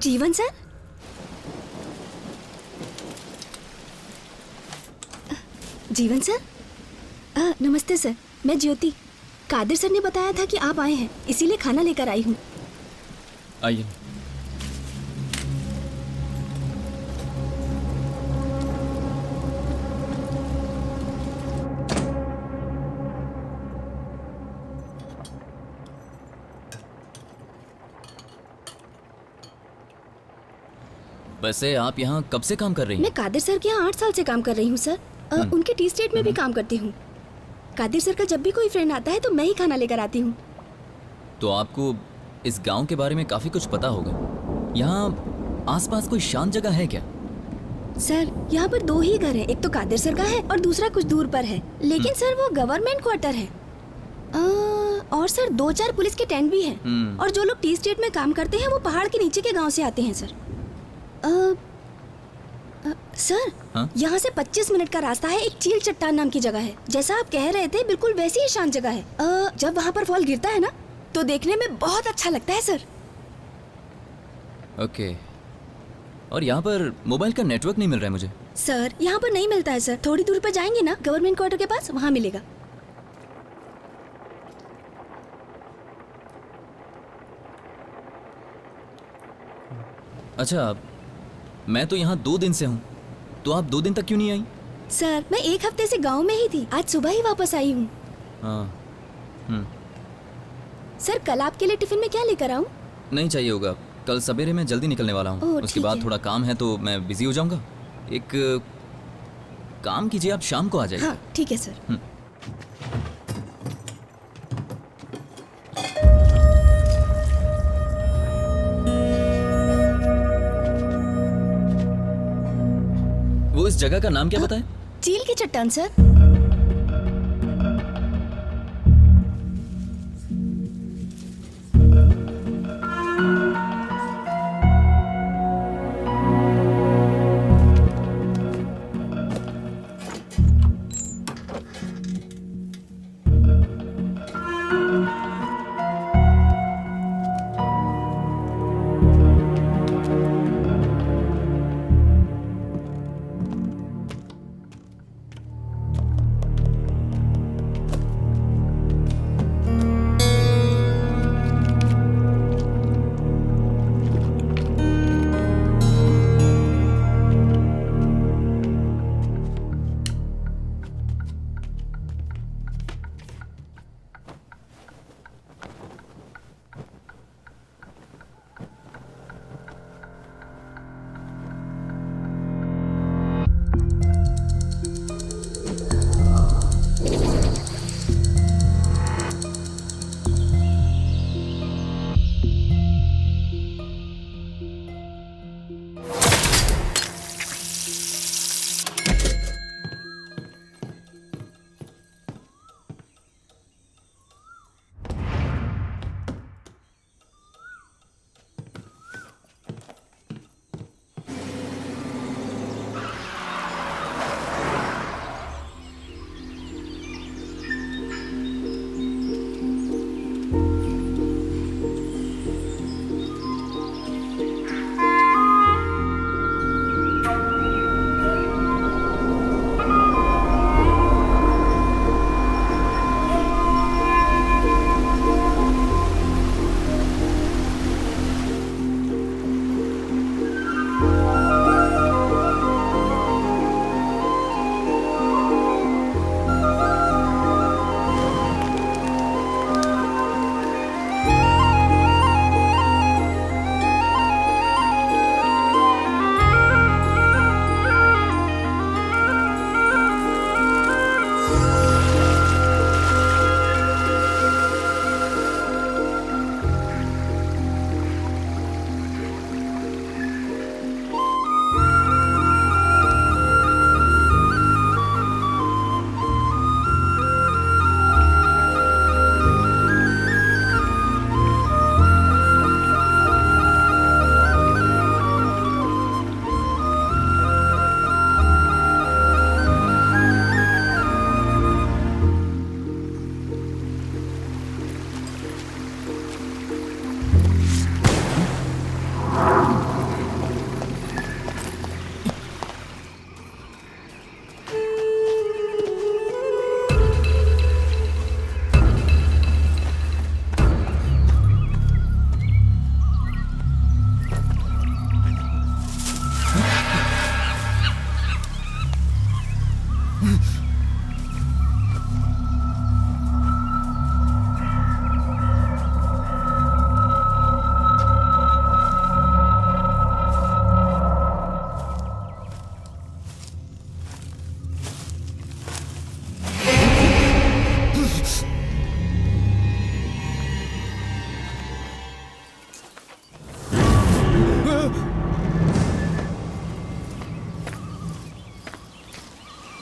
जीवन सर? जीवन सर? नमस्ते सर, मैं ज्योति। कादिर सर ने बताया था कि आप आए हैं, इसीलिए खाना लेकर आई हूँ। आइए। वैसे आप यहाँ कब से काम कर रही हैं? मैं कादिर सर के यहाँ 8 साल से काम कर रही हूँ सर। उनके टी स्टेट में भी काम करती हूँ। कादिर सर का जब भी कोई फ्रेंड आता है तो मैं ही खाना लेकर आती हूँ। तो आपको इस गांव के बारे में काफी कुछ पता होगा। यहाँ आसपास कोई शांत जगह है क्या? सर यहाँ पर 2 ही घर हैं, एक तो कादिर सर का है और दूसरा कुछ दूर पर है, लेकिन सर वो गवर्नमेंट क्वार्टर है। और सर 2-4 पुलिस के टेंट भी हैं। और जो लोग टी स्टेट में काम करते हैं वो पहाड़ के नीचे के गांव से आते हैं सर। सर यहाँ से 25 मिनट का रास्ता है। एक चील चट्टान नाम की जगह है, जैसा आप कह रहे थे बिल्कुल वैसी ही शांत जगह है। जब वहाँ पर फॉल गिरता है ना तो देखने में बहुत अच्छा लगता है सर। ओके। और यहाँ पर मोबाइल का नेटवर्क नहीं मिल रहा है मुझे। सर यहाँ पर नहीं मिलता है सर, थोड़ी दूर पर जाएंगे ना गवर्नमेंट क्वार्टर के पास, वहाँ मिलेगा। अच्छा, मैं तो यहाँ 2 दिन से हूँ, तो आप 2 दिन तक क्यों नहीं आई? सर मैं 1 हफ्ते से गांव में ही थी, आज सुबह ही वापस आई हूँ। हाँ। सर कल आपके लिए टिफिन में क्या लेकर आऊँ? नहीं चाहिए होगा, कल सवेरे मैं जल्दी निकलने वाला हूँ। उसके ठीक बाद है। थोड़ा काम है तो मैं बिजी हो जाऊंगा। एक काम कीजिए, आप शाम को आ जाइए। हाँ ठीक है सर। वो इस जगह का नाम क्या बताएं? चील की चट्टान सर।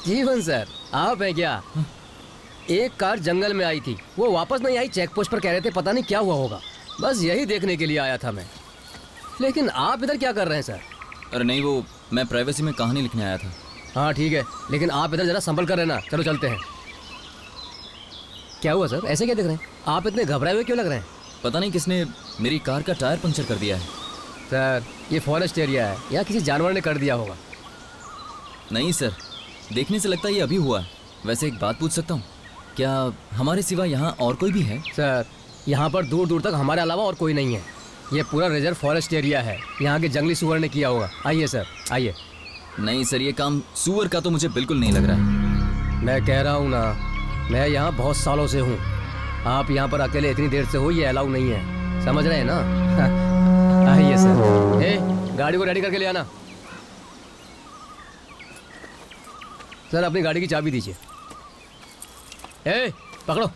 जीवन सर, आप हैं क्या? एक कार जंगल में आई थी, वो वापस नहीं आई। चेक पोस्ट पर कह रहे थे पता नहीं क्या हुआ होगा। बस यही देखने के लिए आया था मैं। लेकिन आप इधर क्या कर रहे हैं सर? अरे नहीं, वो मैं प्राइवेसी में कहानी लिखने आया था। हाँ ठीक है, लेकिन आप इधर जरा संभल कर रहना। चलो चलते हैं। क्या हुआ सर, ऐसे क्या देख रहे हैं? आप इतने घबराए हुए क्यों लग रहे हैं? पता नहीं किसने मेरी कार का टायर पंचर कर दिया है। सर ये फॉरेस्ट एरिया है, या किसी जानवर ने कर दिया होगा। नहीं सर, देखने से लगता है ये अभी हुआ है। वैसे एक बात पूछ सकता हूँ, क्या हमारे सिवा यहाँ और कोई भी है? सर यहाँ पर दूर दूर तक हमारे अलावा और कोई नहीं है। ये पूरा रिजर्व फॉरेस्ट एरिया है, यहाँ के जंगली सुअर ने किया होगा। आइए सर, आइए। नहीं सर, ये काम सुअर का तो मुझे बिल्कुल नहीं लग रहा है। मैं कह रहा हूँ ना, मैं यहाँ बहुत सालों से हूँ। आप यहाँ पर अकेले इतनी देर से हो, ये अलाउ नहीं है, समझ रहे हैं ना? आइए सर। गाड़ी को रेडी करके ले आना। सर अपनी गाड़ी की चाबी दीजिए। पकड़ो।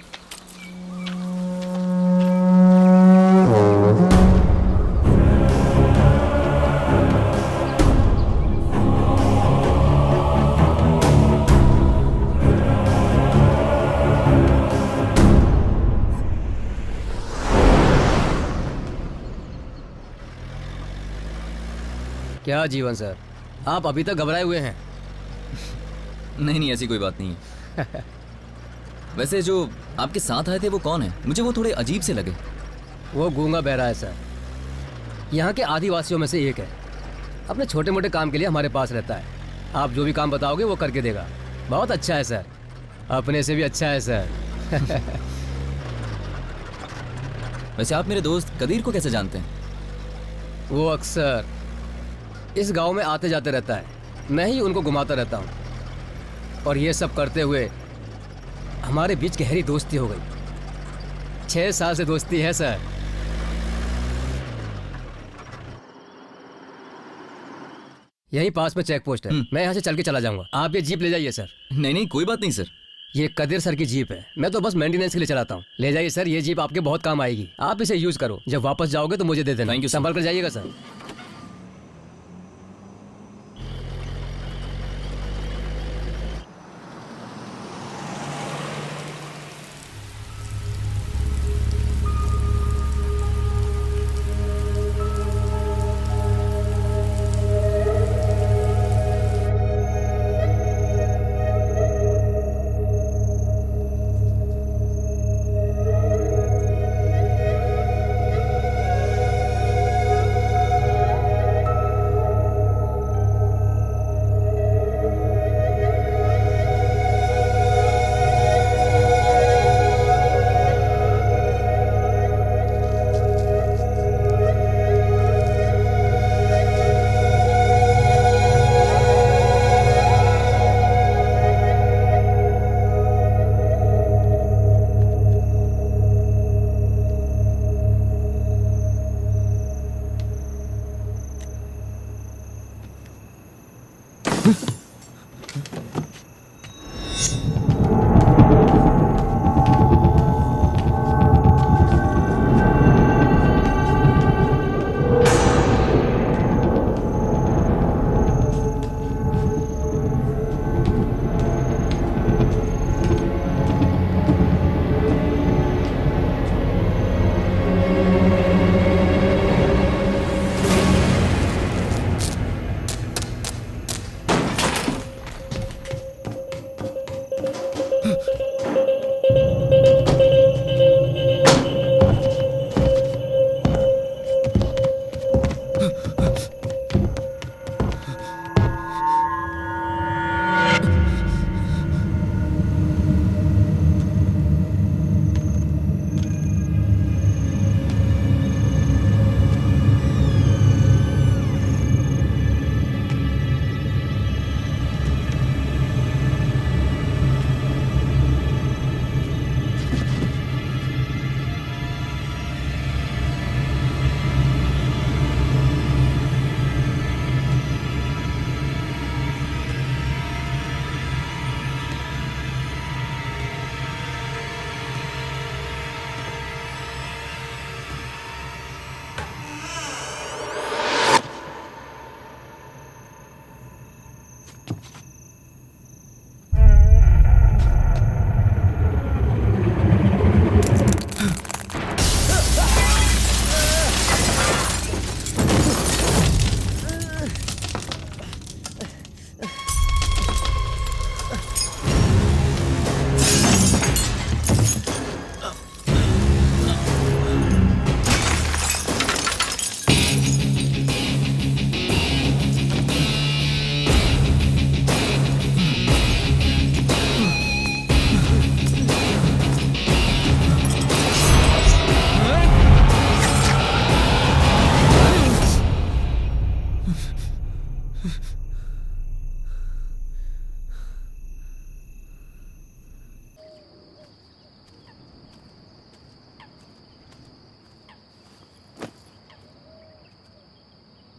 क्या जीवन सर, आप अभी तक घबराए हुए हैं? नहीं नहीं, ऐसी कोई बात नहीं है। वैसे जो आपके साथ आए थे वो कौन है? मुझे वो थोड़े अजीब से लगे। वो गूंगा बहरा है सर, यहाँ के आदिवासियों में से एक है। अपने छोटे मोटे काम के लिए हमारे पास रहता है। आप जो भी काम बताओगे वो करके देगा। बहुत अच्छा है सर, अपने से भी अच्छा है सर। वैसे आप मेरे दोस्त कदीर को कैसे जानते हैं? वो अक्सर इस गांव में आते जाते रहता है, मैं ही उनको घुमाता रहता हूँ। और ये सब करते हुए हमारे बीच गहरी दोस्ती हो गई। 6 साल से दोस्ती है सर। यही पास में चेक पोस्ट है, मैं यहाँ से चल के चला जाऊंगा। आप ये जीप ले जाइए सर। नहीं नहीं, कोई बात नहीं सर। ये कदीर सर की जीप है, मैं तो बस मेंटेनेंस के लिए चलाता हूँ। ले जाइए सर, ये जीप आपके बहुत काम आएगी। आप इसे यूज करो, जब वापस जाओगे तो मुझे दे देना। Thank you sir. संभाल कर जाइएगा सर।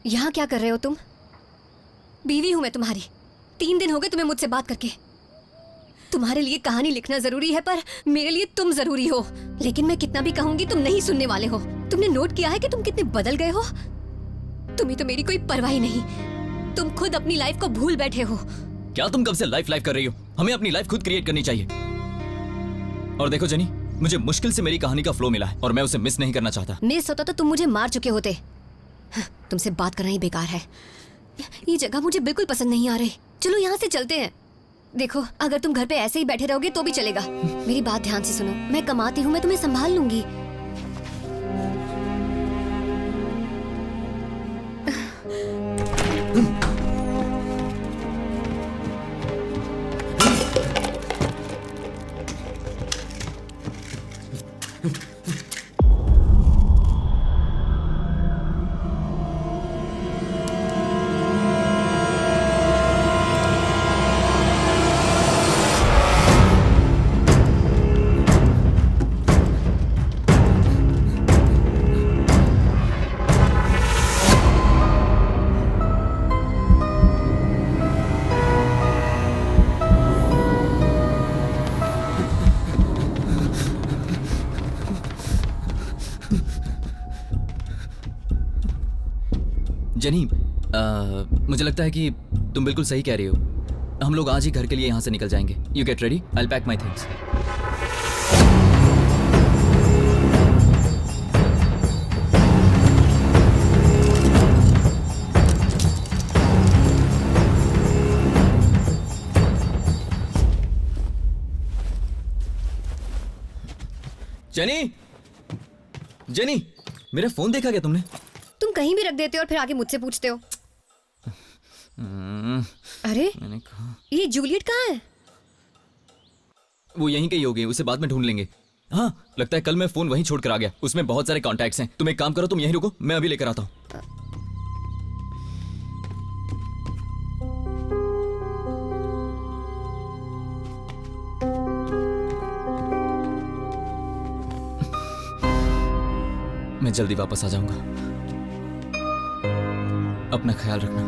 यहाँ क्या कर रहे हो तुम? बीवी हूं मैं तुम्हारी। 3 दिन हो गए तुम्हें मुझसे बात करके। तुम्हारे लिए कहानी लिखना जरूरी है, पर मेरे लिए तुम जरूरी हो। लेकिन मैं कितना भी कहूंगी तुम नहीं सुनने वाले हो। तुमने नोट किया है कि तुम कितने बदल गए हो? तुम्हें तो मेरी कोई परवाह ही नहीं। तुम खुद अपनी लाइफ को भूल बैठे हो। क्या तुम कब से लाइफ कर रही हो? हमें अपनी लाइफ खुद क्रिएट करनी चाहिए। और देखो जनी, मुझे मुश्किल से मेरी कहानी का फ्लो मिला है और मैं उसे मिस नहीं करना चाहता। मिस होता तो तुम मुझे मार चुके होते। तुमसे बात करना ही बेकार है। ये जगह मुझे बिल्कुल पसंद नहीं आ रही। चलो यहाँ से चलते हैं। देखो, अगर तुम घर पे ऐसे ही बैठे रहोगे तो भी चलेगा। मेरी बात ध्यान से सुनो। मैं कमाती हूँ, मैं तुम्हें संभाल लूंगी। जनी, मुझे लगता है कि तुम बिल्कुल सही कह रही हो। हम लोग आज ही घर के लिए यहाँ से निकल जाएंगे। You get ready, I will pack my things. जनी, जनी, मेरा फोन देखा क्या तुमने? तुम कहीं भी रख देते हो और फिर आगे मुझसे पूछते हो। अरे, मैंने कहा ये जूलियट कहाँ है? वो यहीं कहीं होगी, उसे बाद में ढूंढ लेंगे। हाँ, लगता है कल मैं फोन वहीं छोड़कर आ गया। उसमें बहुत सारे कॉन्टैक्ट्स हैं। तुम एक काम करो, तुम यहीं रुको, मैं अभी लेकर आता हूँ। मैं जल्दी वापस आ जाऊंगा। अपना ख्याल रखना।